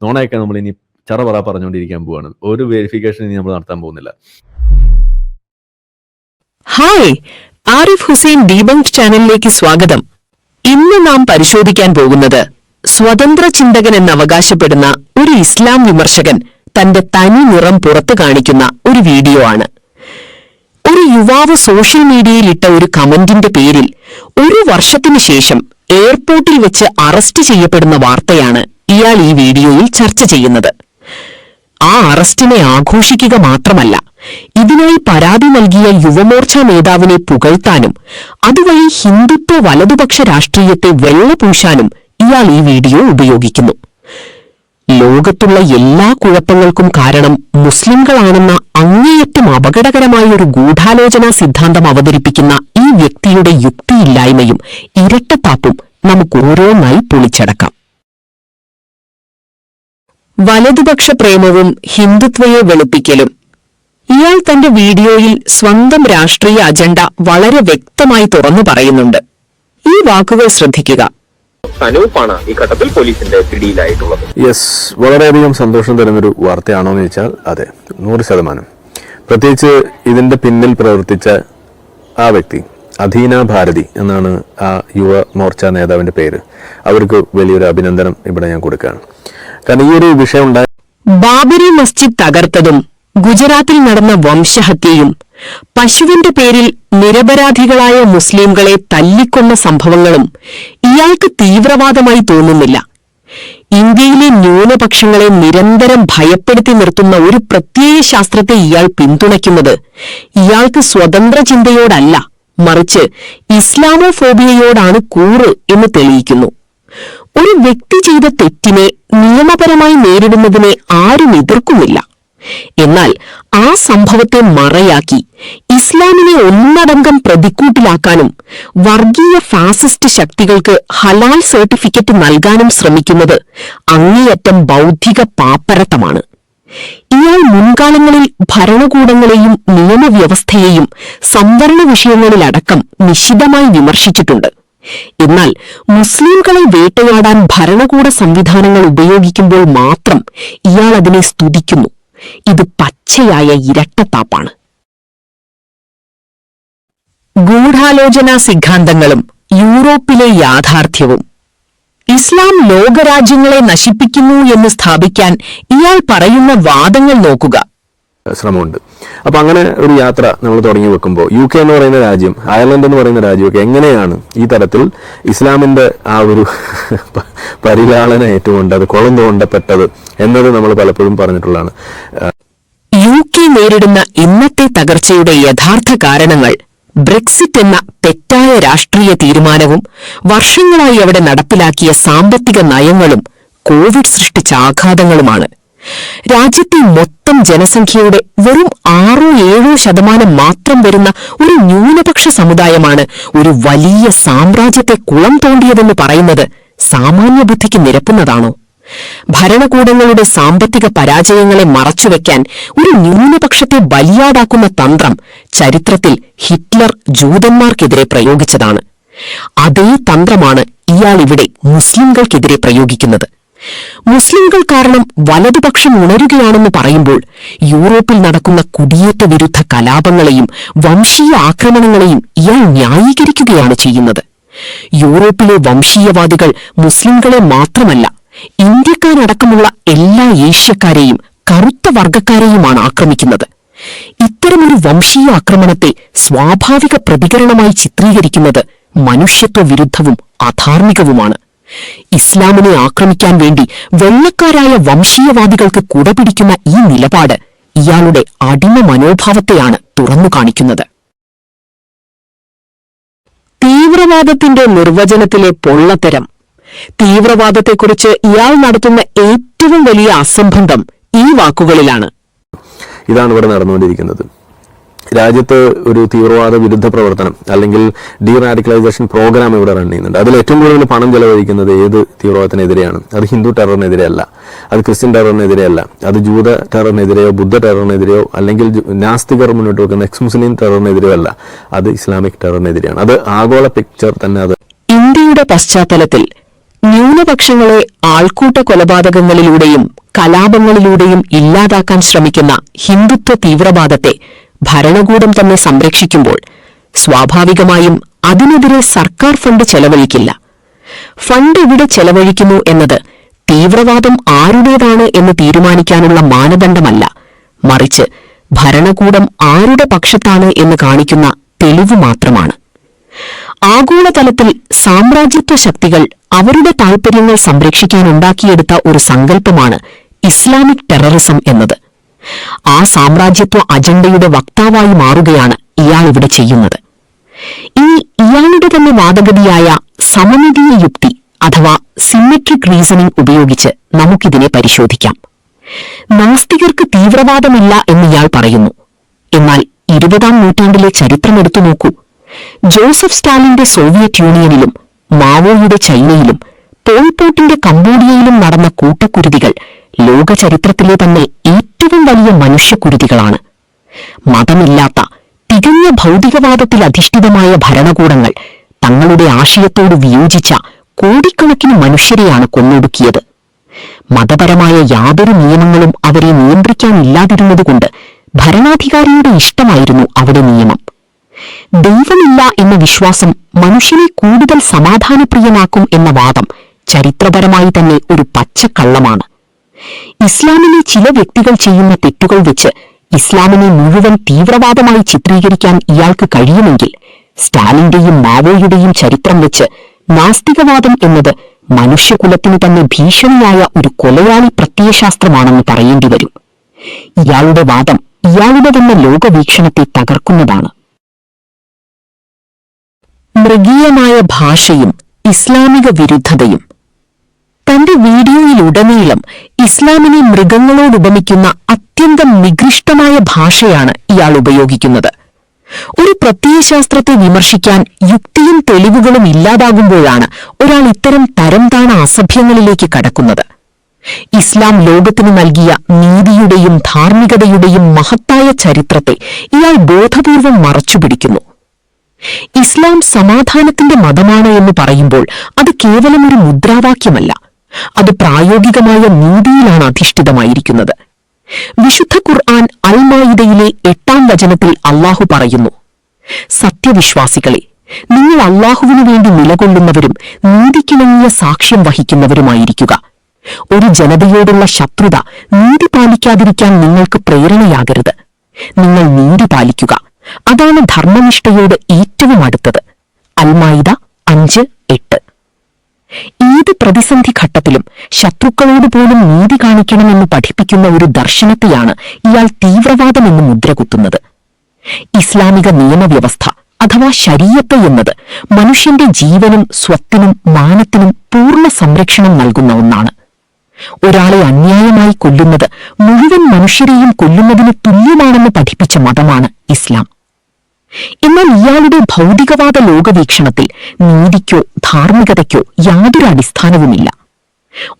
നോണയൊക്കെ നമ്മൾ ഇനി ചറപറ പറഞ്ഞുകൊണ്ടിരിക്കാൻ പോവാണ്. ഒരു വെരിഫിക്കേഷൻ ഇനി നമ്മൾ നടത്താൻ പോകുന്നില്ല. ഹായ്, ആരിഫ് ഹുസൈൻ ഡീബങ്ക് ചാനലിലേക്ക് സ്വാഗതം. ഇന്ന് നാം പരിശോധിക്കാൻ പോകുന്നത് സ്വതന്ത്ര ചിന്തകൻ എന്ന് അവകാശപ്പെടുന്ന ഒരു ഇസ്ലാം വിമർശകൻ തന്റെ തനി നിറം പുറത്തു കാണിക്കുന്ന ഒരു വീഡിയോ ആണ്. ഒരു യുവാവ് സോഷ്യൽ മീഡിയയിൽ ഇട്ട ഒരു കമന്റിന്റെ പേരിൽ 1 വർഷത്തിനു ശേഷം എയർപോർട്ടിൽ വെച്ച് അറസ്റ്റ് ചെയ്യപ്പെടുന്ന വാർത്തയാണ് ഇയാൾ ഈ വീഡിയോയിൽ ചർച്ച ചെയ്യുന്നത്. ആ അറസ്റ്റിനെ ആഘോഷിക്കുക മാത്രമല്ല, ഇതിനായി പരാതി നൽകിയ യുവമോർച്ച നേതാവിനെ പുകഴ്ത്താനും അതുവഴി ഹിന്ദുത്വ വലതുപക്ഷ രാഷ്ട്രീയത്തെ വെള്ളപൂശാനും ഇയാൾ ഈ വീഡിയോ ഉപയോഗിക്കുന്നു. ലോകത്തുള്ള എല്ലാ കുഴപ്പങ്ങൾക്കും കാരണം മുസ്ലിംകളാണെന്ന അങ്ങേയറ്റം അപകടകരമായ ഒരു ഗൂഢാലോചനാ സിദ്ധാന്തം അവതരിപ്പിക്കുന്ന ഈ വ്യക്തിയുടെ യുക്തിയില്ലായ്മയും ഇരട്ടത്താപ്പും നമുക്ക് ഓരോന്നായി പൊളിച്ചടക്കാം. വലതുപക്ഷ പ്രേമവും ഹിന്ദുത്വയെ വെളുപ്പിക്കലും. ഇയാൾ തന്റെ വീഡിയോയിൽ സ്വന്തം രാഷ്ട്രീയ അജണ്ട വളരെ വ്യക്തമായി തുറന്നു പറയുന്നുണ്ട്. ഈ വാക്കുകൾ ശ്രദ്ധിക്കുക. അനൂപാണ് ഈ ഘട്ടത്തിൽ പോലീസിന്റെ പിടിയിലായിട്ടുള്ളത്. യെസ്, വളരെയധികം സന്തോഷം തരുന്നൊരു വാർത്തയാണോ എന്ന് ചോദിച്ചാൽ അതെ, 100%. പ്രത്യേകിച്ച് ഇതിന്റെ പിന്നിൽ പ്രവർത്തിച്ച ആ വ്യക്തി അധീന ഭാരതി എന്നാണ് ആ യുവ മോർച്ച നേതാവിന്റെ പേര്. അവർക്ക് വലിയൊരു അഭിനന്ദനം ഇവിടെ ഞാൻ കൊടുക്കുകയാണ്. കാരണം ഈ ഒരു വിഷയം ഉണ്ടായ ബാബരി മസ്ജിദ് തകർത്തതും ഗുജറാത്തിൽ നടന്ന വംശഹത്യയും പശുവിന്റെ പേരിൽ നിരപരാധികളായ മുസ്ലിംകളെ തല്ലിക്കൊന്ന സംഭവങ്ങളും ഇയാൾക്ക് തീവ്രവാദമായി തോന്നുന്നില്ല. ഇന്ത്യയിലെ ന്യൂനപക്ഷങ്ങളെ നിരന്തരം ഭയപ്പെടുത്തി നിർത്തുന്ന ഒരു പ്രത്യയ ശാസ്ത്രത്തെ ഇയാൾ പിന്തുണയ്ക്കുന്നത് ഇയാൾക്ക് സ്വതന്ത്ര ചിന്തയോടല്ല, മറിച്ച് ഇസ്ലാമോഫോബിയയോടാണ് കൂറ് എന്ന് തെളിയിക്കുന്നു. ഒരു വ്യക്തി ചെയ്ത തെറ്റിനെ നിയമപരമായി നേരിടുന്നതിനെ ആരും എതിർക്കുന്നില്ല. എന്നാൽ ആ സംഭവത്തെ മറയാക്കി ഇസ്ലാമിനെ ഒന്നടങ്കം പ്രതിക്കൂട്ടിലാക്കാനും വർഗീയ ഫാസിസ്റ്റ് ശക്തികൾക്ക് ഹലാൽ സർട്ടിഫിക്കറ്റ് നൽകാനും ശ്രമിക്കുന്നത് അങ്ങേയറ്റം ബൗദ്ധിക പാപ്പരത്തമാണ്. ഇയാൾ മുൻകാലങ്ങളിൽ ഭരണകൂടങ്ങളെയും നിയമവ്യവസ്ഥയെയും സംവരണ വിഷയങ്ങളിലടക്കം നിശിതമായി വിമർശിച്ചിട്ടുണ്ട്. എന്നാൽ മുസ്ലിംകളെ വേട്ടയാടാൻ ഭരണകൂട സംവിധാനങ്ങൾ ഉപയോഗിക്കുമ്പോൾ മാത്രം ഇയാൾ അതിനെ സ്തുതിക്കുന്നു. ഇത് പച്ചയായ ഇരട്ടത്താപ്പാണ്. ഗൂഢാലോചനാ സിദ്ധാന്തങ്ങളും യൂറോപ്പിലെ യാഥാർത്ഥ്യവും. ഇസ്ലാം ലോകരാജ്യങ്ങളെ നശിപ്പിക്കുന്നു എന്ന് സ്ഥാപിക്കാൻ ഇയാൾ പറയുന്ന വാദങ്ങൾ നോക്കുക. ശ്രമമുണ്ട്. അപ്പൊ അങ്ങനെ ഒരു യാത്ര നമ്മൾ തുടങ്ങി വെക്കുമ്പോൾ UK എന്ന് പറയുന്ന രാജ്യം, അയർലൻഡ് എന്ന് പറയുന്ന രാജ്യമൊക്കെ എങ്ങനെയാണ് ഈ തരത്തിൽ ഇസ്ലാമിന്റെ ആ ഒരു പരിലാളന ഏറ്റുകൊണ്ട് അത് കൊളന്നുകൊണ്ടപ്പെട്ടത് എന്നത് നമ്മൾ പലപ്പോഴും പറഞ്ഞിട്ടുള്ളതാണ്. UK നേരിടുന്ന ഇന്നത്തെ തകർച്ചയുടെ യഥാർത്ഥ കാരണങ്ങൾ ബ്രെക്സിറ്റ് എന്ന തെറ്റായ രാഷ്ട്രീയ തീരുമാനവും വർഷങ്ങളായി അവിടെ നടപ്പിലാക്കിയ സാമ്പത്തിക നയങ്ങളും കോവിഡ് സൃഷ്ടിച്ച ആഘാതങ്ങളുമാണ്. രാജ്യത്തെ മൊത്തം ജനസംഖ്യയുടെ വെറും 6-7% മാത്രം വരുന്ന ഒരു ന്യൂനപക്ഷ സമുദായമാണ് ഒരു വലിയ സാമ്രാജ്യത്തെ കുളം തോണ്ടിയതെന്ന് പറയുന്നത് സാമാന്യ ബുദ്ധിക്ക് നിരക്കുന്നതാണോ? ഭരണകൂടങ്ങളുടെ സാമ്പത്തിക പരാജയങ്ങളെ മറച്ചുവെക്കാൻ ഒരു ന്യൂനപക്ഷത്തെ ബലിയാടാക്കുന്ന തന്ത്രം ചരിത്രത്തിൽ ഹിറ്റ്ലർ ജൂതന്മാർക്കെതിരെ പ്രയോഗിച്ചതാണ്. അതേ തന്ത്രമാണ് ഇയാൾ ഇവിടെ മുസ്ലിംകൾക്കെതിരെ പ്രയോഗിക്കുന്നത്. മുസ്ലിംകൾ കാരണം വലതുപക്ഷം ഉണരുകയാണെന്ന് പറയുമ്പോൾ യൂറോപ്പിൽ നടക്കുന്ന കുടിയേറ്റ വിരുദ്ധ കലാപങ്ങളെയും വംശീയ ആക്രമണങ്ങളെയും ഇയാൾ ന്യായീകരിക്കുകയാണ് ചെയ്യുന്നത്. യൂറോപ്പിലെ വംശീയവാദികൾ മുസ്ലിംകളെ മാത്രമല്ല, ഇന്ത്യക്കാരടക്കമുള്ള എല്ലാ ഏഷ്യക്കാരെയും കറുത്ത വർഗക്കാരെയുമാണ് ആക്രമിക്കുന്നത്. ഇത്തരമൊരു വംശീയ ആക്രമണത്തെ സ്വാഭാവിക പ്രതികരണമായി ചിത്രീകരിക്കുന്നത് മനുഷ്യത്വ വിരുദ്ധവും അധാർമികവുമാണ്. ഇസ്ലാമിനെ ആക്രമിക്കാൻ വേണ്ടി വെള്ളക്കാരായ വംശീയവാദികൾക്ക് കുടപിടിക്കുന്ന ഈ നിലപാട് ഇയാളുടെ അടിമ മനോഭാവത്തെയാണ് തുറന്നു കാണിക്കുന്നത്. തീവ്രവാദത്തിന്റെ നിർവചനത്തിലെ പൊള്ളത്തരം. തീവ്രവാദത്തെക്കുറിച്ച് ഇയാൾ നടത്തുന്ന ഏറ്റവും വലിയ അസംബന്ധം ഈ വാക്കുകളിലാണ്. ഇതാണ് ഇവിടെ നടന്നുകൊണ്ടിരിക്കുന്നത്. രാജ്യത്ത് ഒരു തീവ്രവാദ വിരുദ്ധ പ്രവർത്തനം അല്ലെങ്കിൽ ഡീറാഡിക്കലൈസേഷൻ പ്രോഗ്രാം ഇവിടെ റൺ ചെയ്യുന്നുണ്ട്. അതിൽ ഏറ്റവും കൂടുതൽ പണം ചെലവഴിക്കുന്നത് ഏത് തീവ്രവാദത്തിനെതിരെയാണ്? അത് ഹിന്ദു ടെററിനെതിരെയല്ല, അത് ക്രിസ്ത്യൻ ടെററിനെതിരെയല്ല, അത് ജൂത ടെററിനെതിരെയോ ബുദ്ധ ടെററിനെതിരെയോ അല്ലെങ്കിൽ നാസ്തികർ മുന്നോട്ട് വെക്കുന്ന എക്സ് മുസ്ലിം ടെററിനെതിരെയോ അല്ല, അത് ഇസ്ലാമിക് ടെററിനെതിരെയാണ്. അത് ആഗോള പിക്ചർ തന്നെ. അത് ഇന്ത്യയുടെ പശ്ചാത്തലത്തിൽ ന്യൂനപക്ഷങ്ങളെ ആൾക്കൂട്ട കൊലപാതകങ്ങളിലൂടെയും കലാപങ്ങളിലൂടെയും ഇല്ലാതാക്കാൻ ശ്രമിക്കുന്ന ഹിന്ദുത്വ തീവ്രവാദത്തെ ഭരണകൂടം തന്നെ സംരക്ഷിക്കുമ്പോൾ സ്വാഭാവികമായും അതിനെതിരെ സർക്കാർ ഫണ്ട് ചെലവഴിക്കില്ല. ഫണ്ട് എവിടെ ചെലവഴിക്കുന്നു എന്നത് തീവ്രവാദം ആരുടേതാണ് എന്ന് തീരുമാനിക്കാനുള്ള മാനദണ്ഡമല്ല, മറിച്ച് ഭരണകൂടം ആരുടെ പക്ഷത്താണ് എന്ന് കാണിക്കുന്ന തെളിവ് മാത്രമാണ്. ആഗോളതലത്തിൽ സാമ്രാജ്യത്വ ശക്തികൾ അവരുടെ താൽപര്യങ്ങൾ സംരക്ഷിക്കാനുണ്ടാക്കിയെടുത്ത ഒരു സങ്കല്പമാണ് ഇസ്ലാമിക് ടെററിസം എന്നത്. ആ സാമ്രാജ്യത്വ അജണ്ടയുടെ വക്താവായി മാറുകയാണ് ഇയാളിവിടെ ചെയ്യുന്നത്. ഇനി ഇയാളുടെ തന്നെ വാദഗതിയായ സമമിതീയ യുക്തി അഥവാ സിമെട്രിക് റീസണിംഗ് ഉപയോഗിച്ച് നമുക്കിതിനെ പരിശോധിക്കാം. നാസ്തികർക്ക് തീവ്രവാദമില്ല എന്ന് ഇയാൾ പറയുന്നു. എന്നാൽ 20-ാം നൂറ്റാണ്ടിലെ ചരിത്രമെടുത്തു നോക്കൂ. ജോസഫ് സ്റ്റാലിന്റെ സോവിയറ്റ് യൂണിയനിലും മാവോയുടെ ചൈനയിലും പോൾപോട്ടിന്റെ കംബോഡിയയിലും നടന്ന കൂട്ടക്കുരുതികൾ ലോക ചരിത്രത്തിലെ തന്നെ ഏറ്റവും വലിയ മനുഷ്യക്കുരുതികളാണ്. മതമില്ലാത്ത തികഞ്ഞ ഭൗതികവാദത്തിൽ അധിഷ്ഠിതമായ ഭരണകൂടങ്ങൾ തങ്ങളുടെ ആശയത്തോട് വിയോജിച്ച കോടിക്കണക്കിന് മനുഷ്യരെയാണ് കൊന്നൊടുക്കിയത്. മതപരമായ യാതൊരു നിയമങ്ങളും അവരെ നിയന്ത്രിക്കാനില്ലാതിരുന്നതുകൊണ്ട് ഭരണാധികാരിയുടെ ഇഷ്ടമായിരുന്നു അവിടെ നിയമം. ദൈവമില്ല എന്ന വിശ്വാസം മനുഷ്യനെ കൂടുതൽ സമാധാനപ്രിയനാക്കും എന്ന വാദം ചരിത്രപരമായി തന്നെ ഒരു പച്ചക്കള്ളമാണ്. ഇസ്ലാമിലെ ചില വ്യക്തികൾ ചെയ്യുന്ന തെറ്റുകൾ വെച്ച് ഇസ്ലാമിനെ മുഴുവൻ തീവ്രവാദമായി ചിത്രീകരിക്കാൻ ഇയാൾക്ക് കഴിയുമെങ്കിൽ സ്റ്റാലിന്റെയും മാവോയുടെയും ചരിത്രം വെച്ച് നാസ്തികവാദം എന്നത് മനുഷ്യകുലത്തിന് തന്നെ ഭീഷണിയായ ഒരു കൊലയാളി പ്രത്യയശാസ്ത്രമാണെന്ന് പറയേണ്ടി വരും. ഇയാളുടെ വാദം ഇയാളുടെ തന്നെ ലോകവീക്ഷണത്തെ തകർക്കുന്നതാണ്. മൃഗീയമായ ഭാഷയും ഇസ്ലാമിക വിരുദ്ധതയും. തന്റെ വീഡിയോയിലുടനീളം ഇസ്ലാമിനെ മൃഗങ്ങളോടുപമിക്കുന്ന അത്യന്തം നികൃഷ്ടമായ ഭാഷയാണ് ഇയാൾ ഉപയോഗിക്കുന്നത്. ഒരു പ്രത്യയശാസ്ത്രത്തെ വിമർശിക്കാൻ യുക്തിയും തെളിവുകളും ഇല്ലാതാകുമ്പോഴാണ് ഒരാൾ ഇത്തരം തരംതാണ അസഭ്യങ്ങളിലേക്ക് കടക്കുന്നത്. ഇസ്ലാം ലോകത്തിന് നൽകിയ നീതിയുടെയും ധാർമ്മികതയുടെയും മഹത്തായ ചരിത്രത്തെ ഇയാൾ ബോധപൂർവം മറച്ചുപിടിക്കുന്നു. ഇസ്ലാം സമാധാനത്തിന്റെ മതമാണ് എന്ന് പറയുമ്പോൾ അത് കേവലം ഒരു മുദ്രാവാക്യമല്ല, അത് പ്രായോഗികമായ നീതിയിലാണ് അധിഷ്ഠിതമായിരിക്കുന്നത്. വിശുദ്ധ ഖുർആൻ അൽ-മാഇദയിലെ 8-ാം വചനത്തിൽ അല്ലാഹു പറയുന്നു, സത്യവിശ്വാസികളെ, നിങ്ങൾ അല്ലാഹുവിനു വേണ്ടി നിലകൊള്ളുന്നവരും നീതിക്കിണങ്ങിയ സാക്ഷ്യം വഹിക്കുന്നവരുമായിരിക്കുക. ഒരു ജനതയോടുള്ള ശത്രുത നീതി പാലിക്കാതിരിക്കാൻ നിങ്ങൾക്ക് പ്രേരണയാകരുത്. നിങ്ങൾ നീതി പാലിക്കുക, അതാണ് ധർമ്മനിഷ്ഠയോട് ഏറ്റവും അടുത്തത്. അൽ-മാഇദ 5:8. ഏത് പ്രതിസന്ധി ഘട്ടത്തിലും ശത്രുക്കളോട് പോലും നീതി കാണിക്കണമെന്ന് പഠിപ്പിക്കുന്ന ഒരു ദർശനത്തെയാണ് ഇയാൾ തീവ്രവാദമെന്ന് മുദ്രകുത്തുന്നത്. ഇസ്ലാമിക നിയമവ്യവസ്ഥ അഥവാ ശരീഅത്ത് എന്നത് മനുഷ്യന്റെ ജീവനും സ്വത്തിനും മാനത്തിനും പൂർണ്ണ സംരക്ഷണം നൽകുന്ന ഒന്നാണ്. ഒരാളെ അന്യായമായി കൊല്ലുന്നത് മുഴുവൻ മനുഷ്യരെയും കൊല്ലുന്നതിന് തുല്യമാണെന്ന് പഠിപ്പിച്ച മതമാണ് ഇസ്ലാം. എന്നാൽ ഇയാളുടെ ഭൗതികവാദ ലോകവീക്ഷണത്തിൽ നീതിക്കോ ധാർമ്മികതയ്ക്കോ യാതൊരു അടിസ്ഥാനവുമില്ല.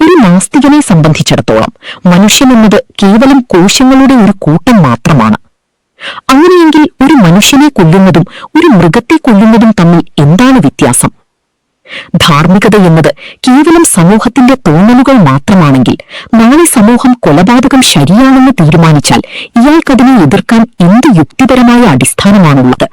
ഒരു നാസ്തികനെ സംബന്ധിച്ചിടത്തോളം മനുഷ്യനെന്നത് കേവലം കോശങ്ങളുടെ ഒരു കൂട്ടം മാത്രമാണ്. അങ്ങനെയെങ്കിൽ ഒരു മനുഷ്യനെ കൊല്ലുന്നതും ഒരു മൃഗത്തെ കൊല്ലുന്നതും തമ്മിൽ എന്താണ് വ്യത്യാസം? ധാർമ്മികത എന്നത് കേവലം സമൂഹത്തിന്റെ തോന്നലുകൾ മാത്രമാണെങ്കിൽ നാളെ സമൂഹം കൊലപാതകം ശരിയാണെന്ന് തീരുമാനിച്ചാൽ ഇയാൾക്കതിനെ എതിർക്കാൻ എന്ത് യുക്തിപരമായ അടിസ്ഥാനമാണുള്ളത്?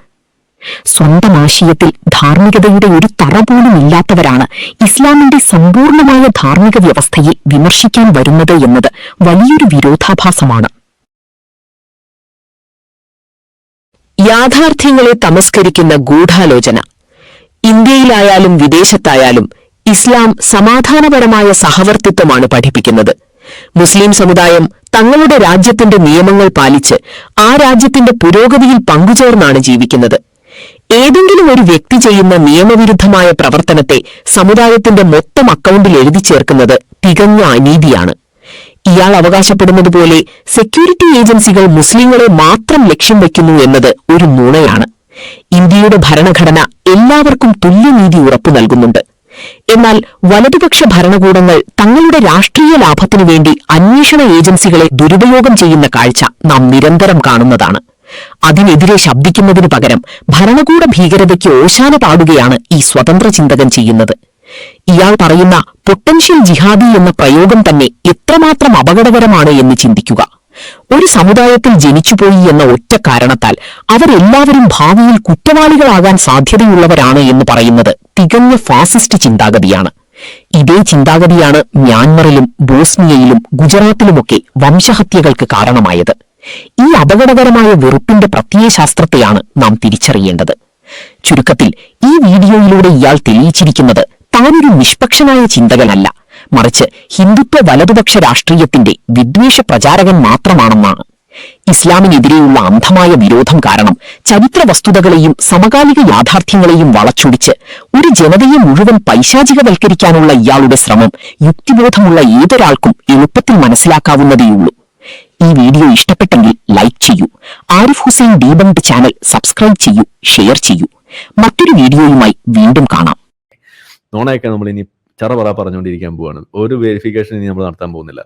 സ്വന്തം ആശയത്തിൽ ധാർമ്മികതയുടെ ഒരു തറ പോലും ഇല്ലാത്തവരാണ് ഇസ്ലാമിന്റെ സമ്പൂർണമായ ധാർമ്മിക വ്യവസ്ഥയെ വിമർശിക്കാൻ വരുന്നത് എന്നത് വലിയൊരു വിരോധാഭാസമാണ്. യാഥാർത്ഥ്യങ്ങളെ തമസ്കരിക്കുന്ന ഗൂഢാലോചന. ഇന്ത്യയിലായാലും വിദേശത്തായാലും ഇസ്ലാം സമാധാനപരമായ സഹവർത്തിത്വമാണ് പഠിപ്പിക്കുന്നത്. മുസ്ലിം സമുദായം തങ്ങളുടെ രാജ്യത്തിന്റെ നിയമങ്ങൾ പാലിച്ച് ആ രാജ്യത്തിന്റെ പുരോഗതിയിൽ പങ്കുചേർന്നാണ് ജീവിക്കുന്നത്. ഏതെങ്കിലും ഒരു വ്യക്തി ചെയ്യുന്ന നിയമവിരുദ്ധമായ പ്രവർത്തനത്തെ സമുദായത്തിന്റെ മൊത്തം അക്കൗണ്ടിൽ എഴുതി ചേർക്കുന്നത് തികഞ്ഞ അനീതിയാണ്. ഇയാൾ അവകാശപ്പെടുന്നതുപോലെ സെക്യൂരിറ്റി ഏജൻസികൾ മുസ്ലിങ്ങളെ മാത്രം ലക്ഷ്യം വയ്ക്കുന്നു എന്നത് ഒരു നുണയാണ്. ഇന്ത്യയുടെ ഭരണഘടന എല്ലാവർക്കും തുല്യനീതി ഉറപ്പു നൽകുന്നുണ്ട്. എന്നാൽ വലതുപക്ഷ ഭരണകൂടങ്ങൾ തങ്ങളുടെ രാഷ്ട്രീയ ലാഭത്തിനു വേണ്ടി അന്വേഷണ ഏജൻസികളെ ദുരുപയോഗം ചെയ്യുന്ന കാഴ്ച നാം നിരന്തരം കാണുന്നതാണ്. അതിനെതിരെ ശബ്ദിക്കുന്നതിനു പകരം ഭരണകൂട ഭീകരതയ്ക്ക് ഓശാന പാടുകയാണ് ഈ സ്വതന്ത്ര ചിന്തകൻ ചെയ്യുന്നത്. ഇയാൾ പറയുന്ന പൊട്ടൻഷ്യൽ ജിഹാദി എന്ന പ്രയോഗം തന്നെ എത്രമാത്രം അപകടകരമാണ് എന്ന് ചിന്തിക്കുക. ഒരു സമുദായത്തിൽ ജനിച്ചുപോയി എന്ന ഒറ്റ കാരണത്താൽ അവരെല്ലാവരും ഭാവിയിൽ കുറ്റവാളികളാകാൻ സാധ്യതയുള്ളവരാണ് എന്ന് പറയുന്നത് തികഞ്ഞ ഫാസിസ്റ്റ് ചിന്താഗതിയാണ്. ഇതേ ചിന്താഗതിയാണ് മ്യാൻമറിലും ബോസ്നിയയിലും ഗുജറാത്തിലുമൊക്കെ വംശഹത്യകൾക്ക് കാരണമായത്. ഈ അപകടകരമായ വെറുപ്പിന്റെ പ്രത്യയശാസ്ത്രത്തെയാണ് നാം തിരിച്ചറിയേണ്ടത്. ചുരുക്കത്തിൽ ഈ വീഡിയോയിലൂടെ ഇയാൾ തെളിയിച്ചിരിക്കുന്നത് താനൊരു നിഷ്പക്ഷനായ ചിന്തകനല്ല, മറിച്ച് ഹിന്ദുത്വ വലതുപക്ഷ രാഷ്ട്രീയത്തിന്റെ വിദ്വേഷ പ്രചാരകൻ മാത്രമാണെന്നാണ്. ഇസ്ലാമിനെതിരെയുള്ള അന്ധമായ വിരോധം കാരണം ചരിത്ര വസ്തുതകളെയും സമകാലിക യാഥാർത്ഥ്യങ്ങളെയും വളച്ചൊടിച്ച് ഒരു ജനതയെ മുഴുവൻ പൈശാചികവൽക്കരിക്കാനുള്ള ഇയാളുടെ ശ്രമം യുക്തിബോധമുള്ള ഏതൊരാൾക്കും എളുപ്പത്തിൽ മനസ്സിലാക്കാവുന്നതേയുള്ളൂ. ഈ വീഡിയോ ഇഷ്ടപ്പെട്ടെങ്കിൽ ലൈക്ക് ചെയ്യൂ. ആരിഫ് ഹുസൈൻ ഡീബങ്ക്ഡ് ചാനൽ സബ്സ്ക്രൈബ് ചെയ്യൂ, ഷെയർ ചെയ്യൂ. മറ്റൊരു വീഡിയോയുമായി വീണ്ടും കാണാം. നോണയൊക്കെ നമ്മൾ ഇനി ചറപറ പറഞ്ഞുകൊണ്ടിരിക്കാൻ പോവാണ്. ഒരു വെരിഫിക്കേഷൻ ഇനി നമ്മൾ നടത്താൻ പോകുന്നില്ല.